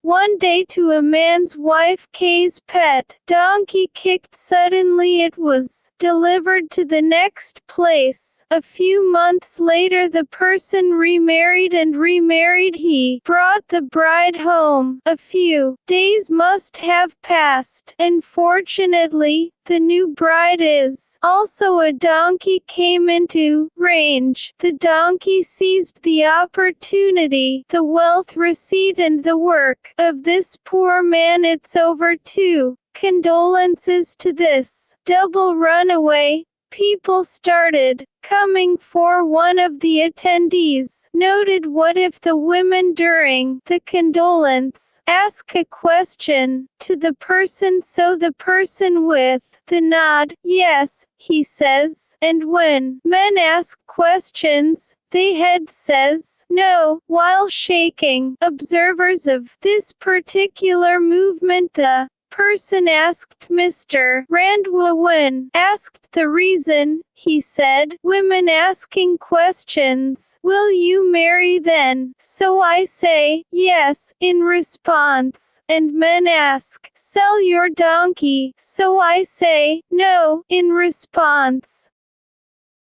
One day to a man's wife K's pet donkey kicked suddenly. It was delivered to the next place. A few months later the person remarried and remarried. He brought the bride home. A few days must have passed. Unfortunately, the new bride is also a donkey came into range. The donkey seized the opportunity, the wealth receipt and the work of this poor man. It's over too. Condolences to this double runaway. People started coming for. One of the attendees noted, what if the women during the condolence ask a question to the person, so the person with the nod, yes, he says, and when men ask questions, the head says no, while shaking. Observers of this particular movement, the person asked Mr. Randwa when asked the reason, he said, women asking questions, will you marry then? So I say, yes, in response, and men ask, sell your donkey, so I say, no, in response.